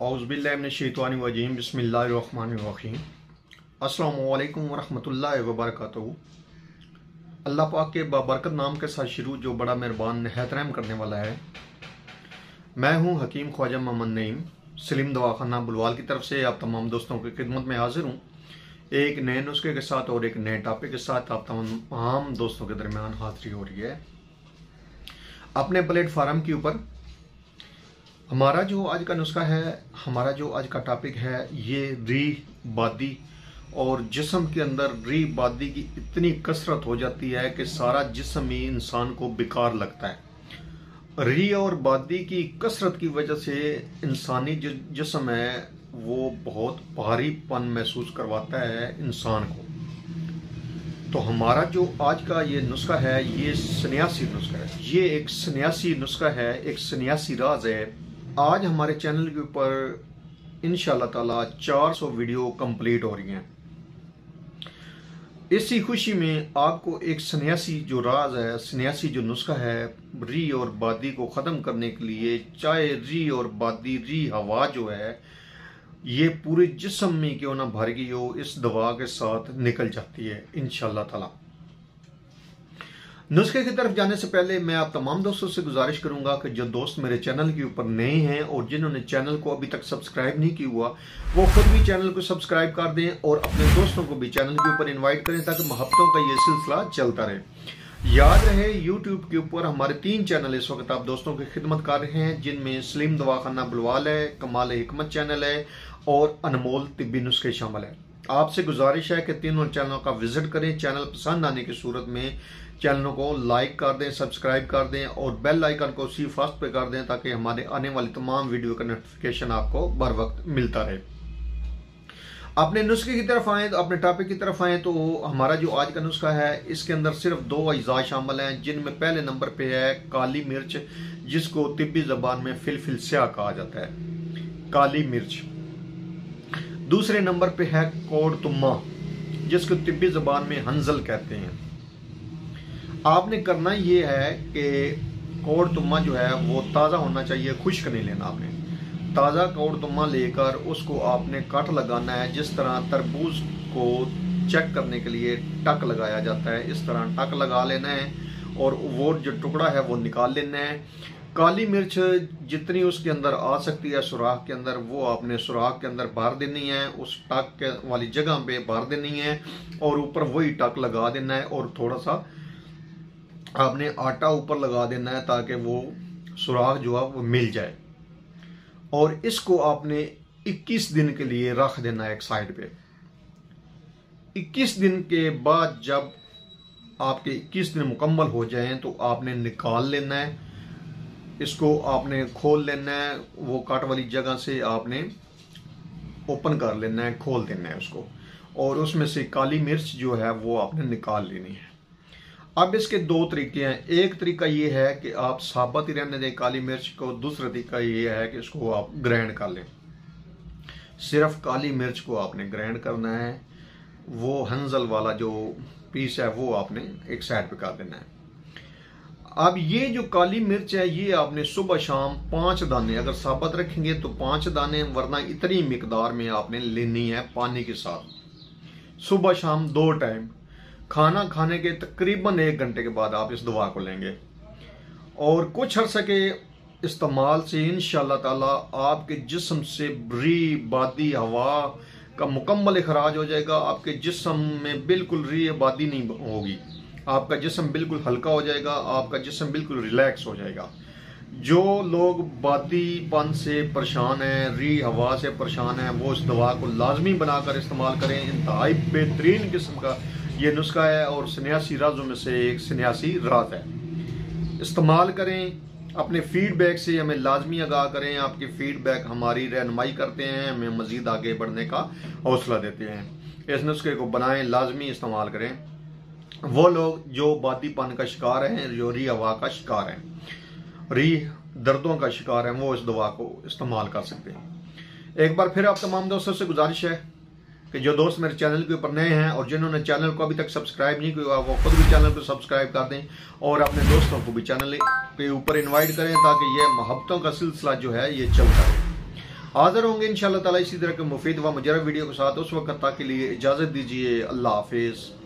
औज़ुबिल्लाहिमिनश्शैतानिर्रजीम बिस्मिल्लाहिर्रहमानिर्रहीम। अस्सलामु अलैकुम वरहमतुल्लाहि वबरकातुहू। अल्लाह पाक के बाबरकत नाम के साथ शुरू जो बड़ा मेहरबान निहायत रहम करने वाला है। मैं हूँ हकीम ख्वाजा मोहम्मद नईम सलीम दवाखाना बुलवाल की तरफ से आप तमाम दोस्तों की खिदमत में हाजिर हूँ एक नए नुस्खे के साथ और एक नए टॉपिक के साथ आप तमाम दोस्तों के दरमियान हाजिरी हो रही है अपने प्लेटफार्म के ऊपर। हमारा जो आज का नुस्खा है, हमारा जो आज का टॉपिक है, ये रीह बादी और जिस्म के अंदर रीह बादी की इतनी कसरत हो जाती है कि सारा जिस्म ही इंसान को बेकार लगता है। रीह और बादी की कसरत की वजह से इंसानी जो जिस्म है वो बहुत भारीपन महसूस करवाता है इंसान को। तो हमारा जो आज का ये नुस्खा है ये सन्यासी नुस्खा है, ये एक सन्यासी नुस्खा है, एक सन्यासी राज है। आज हमारे चैनल के ऊपर इंशाल्लाह ताला 400 वीडियो कंप्लीट हो रही हैं। इसी खुशी में आपको एक सन्यासी जो राज है, सन्यासी जो नुस्खा है री और बादी को ख़त्म करने के लिए, चाहे री और बादी री हवा जो है ये पूरे जिस्म में क्यों ना भर गई हो, इस दवा के साथ निकल जाती है इंशाल्लाह ताला। नुस्खे की तरफ जाने से पहले मैं आप तमाम दोस्तों से गुजारिश करूंगा कि जो दोस्त मेरे चैनल के ऊपर नए हैं और जिन्होंने चैनल को अभी तक सब्सक्राइब नहीं किया हुआ वो खुद भी चैनल को सब्सक्राइब कर दें और अपने दोस्तों को भी चैनल के ऊपर इनवाइट करें ताकि मोहब्बतों का ये सिलसिला चलता रहे। याद रहे यूट्यूब के ऊपर हमारे 3 चैनल इस वक्त आप दोस्तों की खिदमत कर रहे हैं, जिनमें सलीम दवाखाना बुलवाल है, कमाल हिकमत चैनल है और अनमोल तिब्बी नुस्खे शामिल है। आपसे गुजारिश है कि तीनों चैनलों का विजिट करें। चैनल पसंद आने की सूरत में चैनलों को लाइक कर दें, सब्सक्राइब कर दें और बेल आइकन को सी फास्ट पे कर दें ताकि हमारे आने वाली तमाम वीडियो का नोटिफिकेशन आपको बर वक्त मिलता रहे। अपने नुस्खे की तरफ आए तो अपने टॉपिक की तरफ आए तो हमारा जो आज का नुस्खा है इसके अंदर सिर्फ 2 अज्जा शामिल हैं, जिनमें पहले नंबर पे है काली मिर्च, जिसको तिब्बी जबान में फिलफिल स्याह कहा जाता है, काली मिर्च। दूसरे नंबर पे है कोड तुम्मा, जिसको तिब्बी जबान में हंजल कहते हैं। आपने करना ये है कि कोड तुम्मा जो है वो ताज़ा होना चाहिए, खुश्क नहीं लेना। आपने ताज़ा कोड तुम्मा लेकर उसको आपने कट लगाना है, जिस तरह तरबूज को चेक करने के लिए टक लगाया जाता है इस तरह टक लगा लेना है और वो जो टुकड़ा है वो निकाल लेना है। काली मिर्च जितनी उसके अंदर आ सकती है सुराख के अंदर, वो आपने सुराख के अंदर भर देनी है, उस टक के वाली जगह पे भर देनी है और ऊपर वही टक लगा देना है और थोड़ा सा आपने आटा ऊपर लगा देना है ताकि वो सुराख जो है वो मिल जाए। और इसको आपने 21 दिन के लिए रख देना है एक साइड पे। 21 दिन के बाद जब आपके 21 दिन मुकम्मल हो जाएं तो आपने निकाल लेना है, इसको आपने खोल लेना है, वो काट वाली जगह से आपने ओपन कर लेना है, खोल देना है उसको और उसमें से काली मिर्च जो है वो आपने निकाल लेनी है। अब इसके 2 तरीके हैं। एक तरीका ये है कि आप साबुत ही रहने दें काली मिर्च को, दूसरा तरीका ये है कि इसको आप ग्राइंड कर लें। सिर्फ काली मिर्च को आपने ग्राइंड करना है, वो हंजल वाला जो पीस है वो आपने एक साइड पे कर देना है। अब ये जो काली मिर्च है ये आपने सुबह शाम 5 दाने, अगर साबुत रखेंगे तो 5 दाने, वरना इतनी मिकदार में आपने लेनी है पानी के साथ। सुबह शाम 2 टाइम, खाना खाने के तकरीबन 1 घंटे के बाद आप इस दवा को लेंगे और कुछ अर्से के इस्तेमाल से इंशाल्लाह ताला आपके जिस्म से री बादी हवा का मुकम्मल इखराज हो जाएगा। आपके जिस्म में बिल्कुल री बादी नहीं होगी, आपका जिस्म बिल्कुल हल्का हो जाएगा, आपका जिस्म बिल्कुल रिलैक्स हो जाएगा। जो लोग बादीपन से परेशान हैं, री हवा से परेशान हैं, वो इस दवा को लाजमी बनाकर इस्तेमाल करें। इंतहाई बेहतरीन किस्म का ये नुस्खा है और सन्यासी राजों में से एक सन्यासी राज है। इस्तेमाल करें, अपने फीडबैक से हमें लाजमी आगाह करें। आपके फीडबैक हमारी रहनुमाई करते हैं, हमें मजीद आगे बढ़ने का हौसला देते हैं। इस नुस्खे को बनाएं, लाजमी इस्तेमाल करें। वो लोग जो बादीपन का शिकार हैं, जो री हवा का शिकार हैं, री दर्दों का शिकार हैं, वो इस दवा को इस्तेमाल कर सकते हैं। एक बार फिर आप तमाम दोस्तों से गुजारिश है कि जो दोस्त मेरे चैनल के ऊपर नए हैं और जिन्होंने चैनल को अभी तक सब्सक्राइब नहीं किया वो खुद भी चैनल को सब्सक्राइब कर दें और अपने दोस्तों को भी चैनल के ऊपर इनवाइट करें ताकि ये मोहब्बतों का सिलसिला जो है ये चलता रहे। हाजिर होंगे इंशाअल्लाह ताला इसी तरह के मुफीद व मुजरब वीडियो के साथ। उस वक्त तक के लिए इजाज़त दीजिए। अल्लाह हाफिज़।